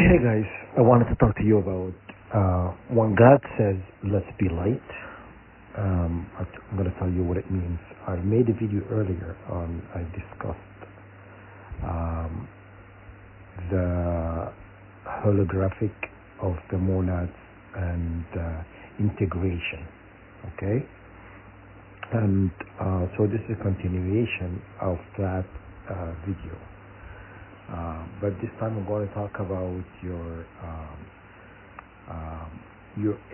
Hey guys, I wanted to talk to you about when God says, let's be light. I'm going to tell you what it means. I made a video earlier I discussed the holographic of the monads and integration. Okay? And so this is a continuation of that video. But this time I'm going to talk about your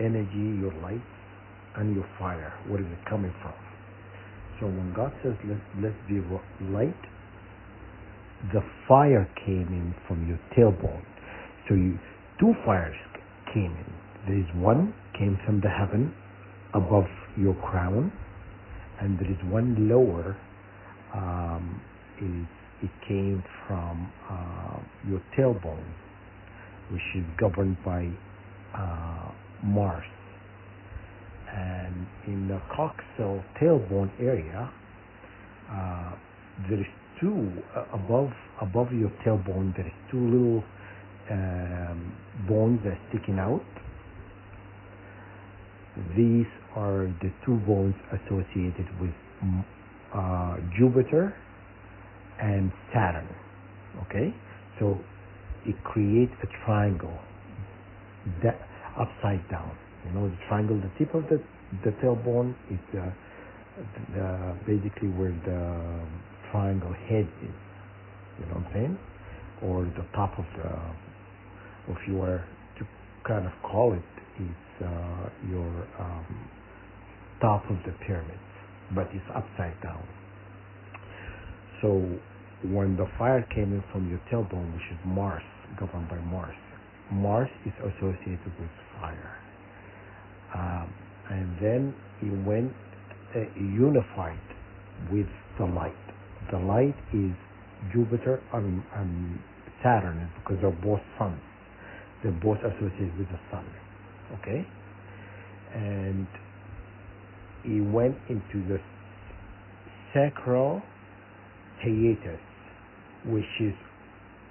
energy, your light, and your fire. Where is it coming from? So when God says let's be light, the fire came in from your tailbone. So two fires came in. There is one came from the heaven above your crown, and there is one lower. It came from your tailbone, which is governed by Mars. And in the coxal tailbone area, there is two above your tailbone. There is two little bones that are sticking out. These are the two bones associated with Jupiter and Saturn. Okay, so it creates a triangle that upside down. You know, the triangle, the tip of the tailbone is the basically where the triangle head is. You know what I'm saying? Or the top of if you were to kind of call it, it's your top of the pyramid, but it's upside down. So when the fire came in from your tailbone, which is Mars, governed by Mars, Mars is associated with fire. And then it went unified with the light. The light is Jupiter and Saturn, because they're both suns. They're both associated with the sun. Okay? And it went into the sacral hiatus, which is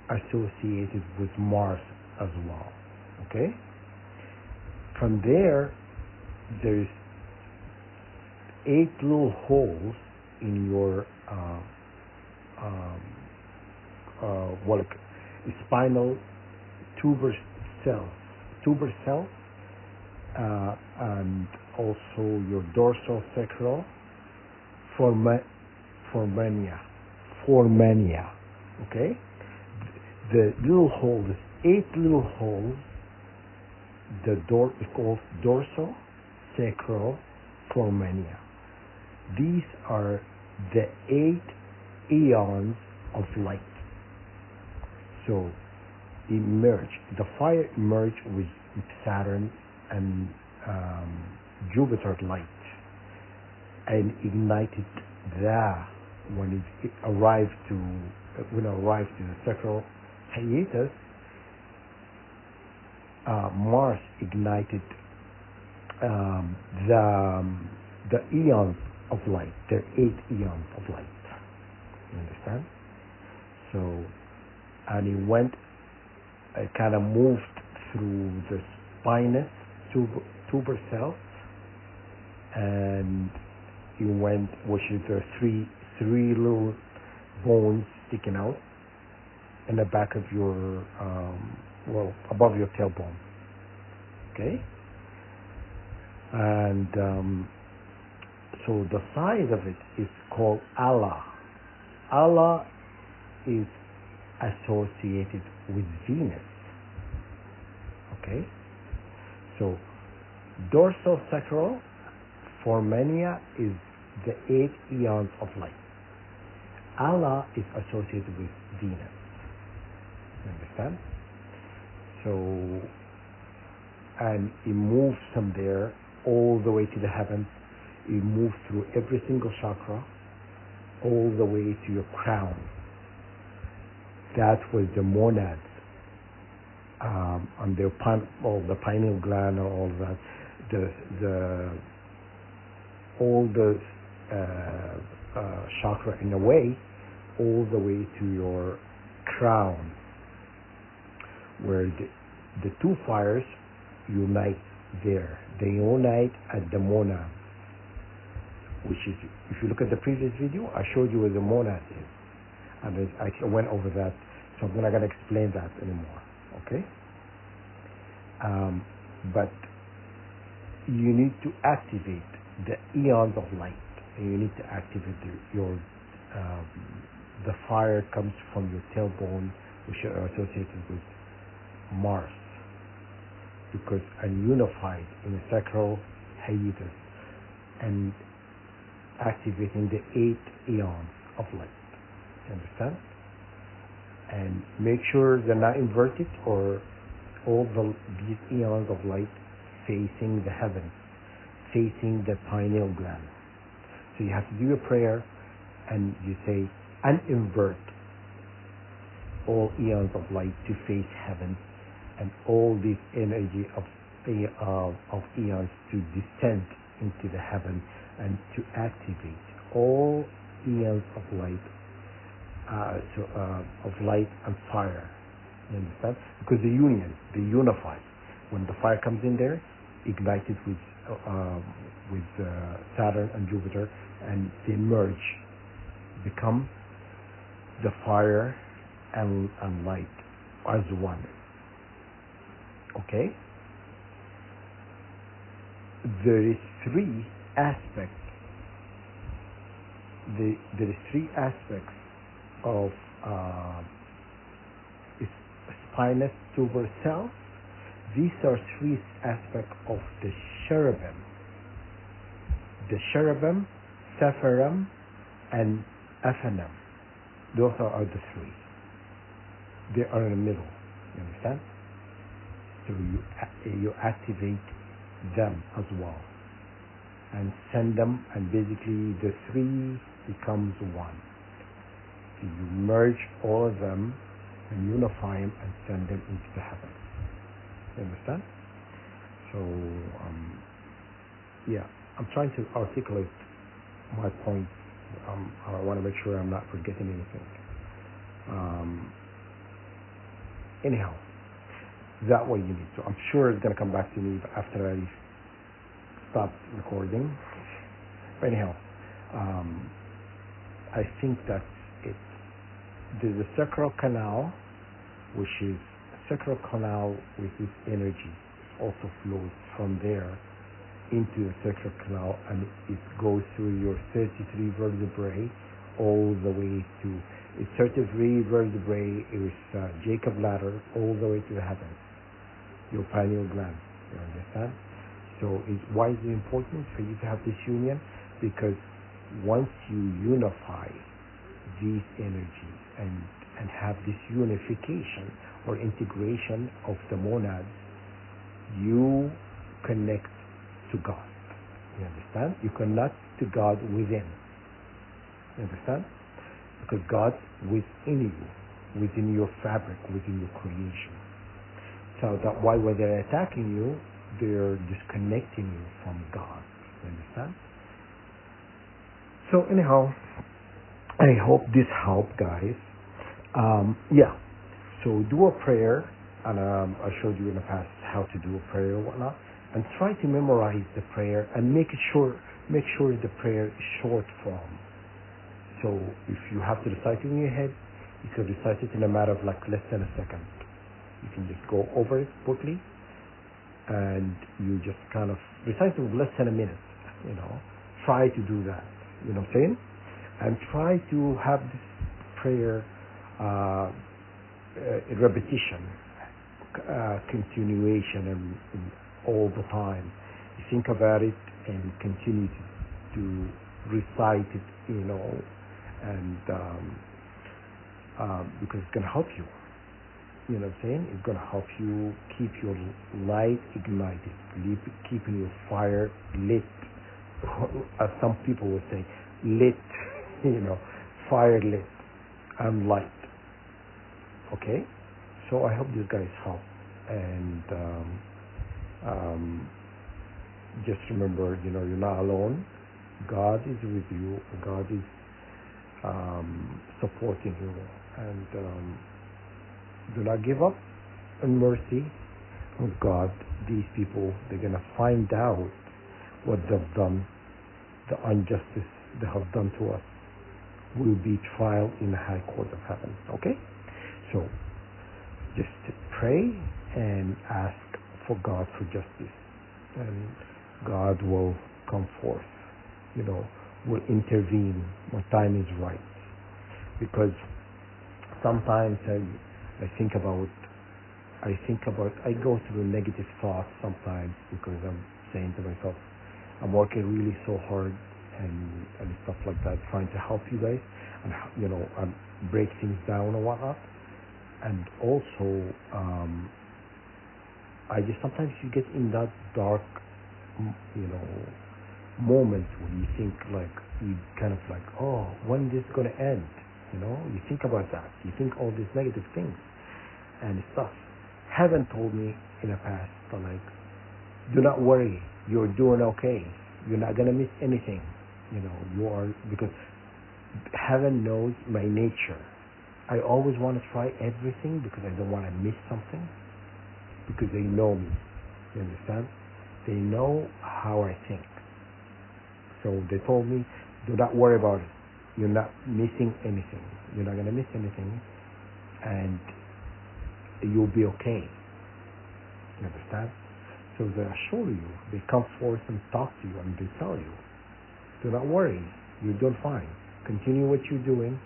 associated with Mars as well. Okay? From there's 8 little holes in your spinal tuber cells, and also your dorsal sacral formania. Okay, the little holes, 8 little holes. The door is called dorsal sacral formania. These are the 8 eons of light. So the fire emerged with Saturn and Jupiter light, and ignited when it arrived to the sacral hiatus. Mars ignited the eons of light. There are 8 eons of light. You understand? So, and it went, it kind of moved through the spinous tuber cells, and it went, which is the three little bones sticking out in the back of your above your tailbone. Okay? And so the size of it is called Allah. Allah is associated with Venus. Okay? So dorsal sacral formania is the 8 eons of light. Allah is associated with Venus. You understand? So, and it moves from there all the way to the heavens. It moves through every single chakra, all the way to your crown. That was the monads, on their the pineal gland, and all that. All the chakra in a way, all the way to your crown. where the two fires unite there. They unite at the monad, which is, if you look at the previous video, I showed you where the monad is. And I went over that, so I'm not going to explain that anymore, okay? But you need to activate the eons of light. And you need to activate the fire comes from your tailbone, which are associated with Mars, because and unified in a sacral hiatus and activating the 8 eons of light. You understand? And make sure they're not inverted, or all these eons of light facing the heavens, facing the pineal gland. So you have to do a prayer and you say, uninvert all eons of light to face heaven, and all this energy of eons to descend into the heaven and to activate all eons of light, of light and fire. You understand? Because they unify. When the fire comes in there, ignited with Saturn and Jupiter, and they merge, become the fire and light as one. Okay? There is three aspects. There is three aspects of spinous tuber cells. These are three aspects of the cherubim. The cherubim, Seraphim, and Ophanim. Those are the three. They are in the middle. You understand? So you activate them as well, and send them, and basically the three becomes one. So you merge all of them and unify them and send them into the heavens. You understand? So yeah, I'm trying to articulate my point. I want to make sure I'm not forgetting anything. Anyhow, that way you need to. I'm sure it's going to come back to me after I stop recording. But anyhow, I think that's it. There's a sacral canal, which is a sacral canal with its energy. It also flows from there into the sacral canal, and it goes through your 33 vertebrae all the way to its 33 vertebrae. It was Jacob ladder all the way to the heavens, your pineal gland. You understand? So why is it important for you to have this union? Because once you unify these energies and have this unification or integration of the monads, you connect to God. You understand? You connect to God within. You understand? Because God's within you, within your fabric, within your creation. So that why when they're attacking you, they're disconnecting you from God. You understand? So anyhow, I hope this helped, guys. Yeah. So do a prayer, and I showed you in the past how to do a prayer or whatnot, and try to memorize the prayer and make sure the prayer is short form. So if you have to recite it in your head, you can recite it in a matter of like less than a second. You can just go over it quickly, and you just kind of recite it with less than a minute. You know, try to do that. You know what I'm saying? And try to have this prayer repetition, continuation, and all the time. You think about it and continue to recite it, you know, and because it's going to help you. You know what I'm saying? It's going to help you keep your light ignited, keeping your fire lit, as some people would say, lit, you know, fire lit and light. Okay? So I hope these guys help. And just remember, you know, you're not alone. God is with you. God is supporting you. And do not give up. and mercy of God, these people, they're going to find out what they've done, the injustice they have done to us, will be trial in the high court of heaven. Okay? So, just pray and ask for God for justice. And God will come forth, will intervene when time is right. Because sometimes I go through negative thoughts sometimes, because I'm saying to myself, I'm working really so hard and stuff like that, trying to help you guys and and break things down and whatnot. And also, sometimes you get in that dark, moment when you think like, you kind of like, oh, when is this gonna end? You think about that. You think all these negative things and stuff. Heaven told me in the past, like, do not worry, you're doing okay. You're not gonna miss anything. Because heaven knows my nature. I always want to try everything because I don't want to miss something. Because they know me. You understand? They know how I think. So they told me, do not worry about it. You're not missing anything. You're not gonna miss anything, and you'll be okay. You understand? So they assure you, they come forth and talk to you, and they tell you, do not worry, you're doing fine. Continue what you're doing.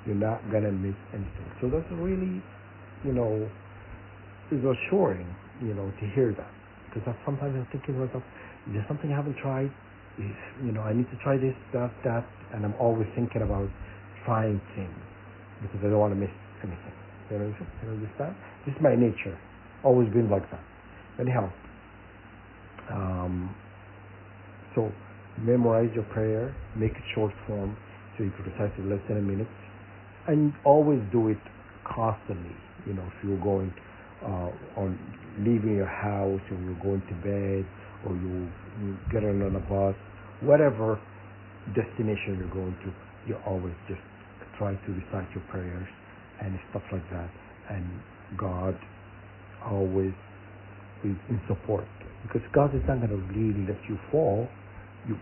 You're not gonna miss anything. So that's really, is assuring, to hear that. Because sometimes I'm thinking to myself, is there something I haven't tried? I need to try this, that, and I'm always thinking about trying things because I don't want to miss anything. You understand? This is my nature. Always been like that. Anyhow, so memorize your prayer, make it short form so you can recite it less than a minute, and always do it constantly. If you're going on leaving your house, or you're going to bed, or you get on a bus, whatever destination you're going to, you always just try to recite your prayers and stuff like that. And God always is in support, because God is not going to really let you fall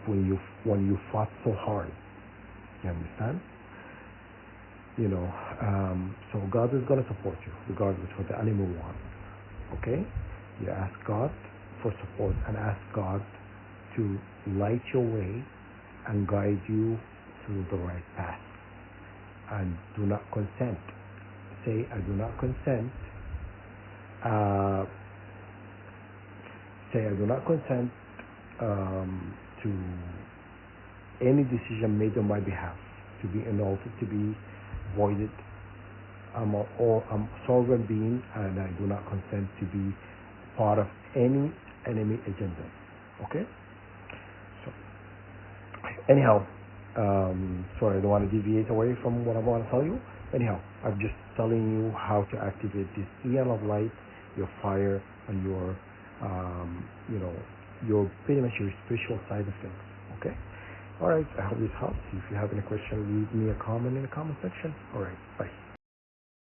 when you fought so hard. You understand? So God is going to support you regardless what the enemy wants. Okay? You ask God for support and ask God to light your way and guide you through the right path. And do not consent. Say, I do not consent. Say, I do not consent to any decision made on my behalf to be annulled, to be voided. I'm a sovereign being, and I do not consent to be part of any enemy agenda. Okay? So, anyhow, sorry, I don't want to deviate away from what I want to tell you. Anyhow, I'm just telling you how to activate this Eion of light, your fire, and your, your pretty much your spiritual side of things. Okay? All right. I hope this helps. If you have any question, leave me a comment in the comment section. All right. Bye.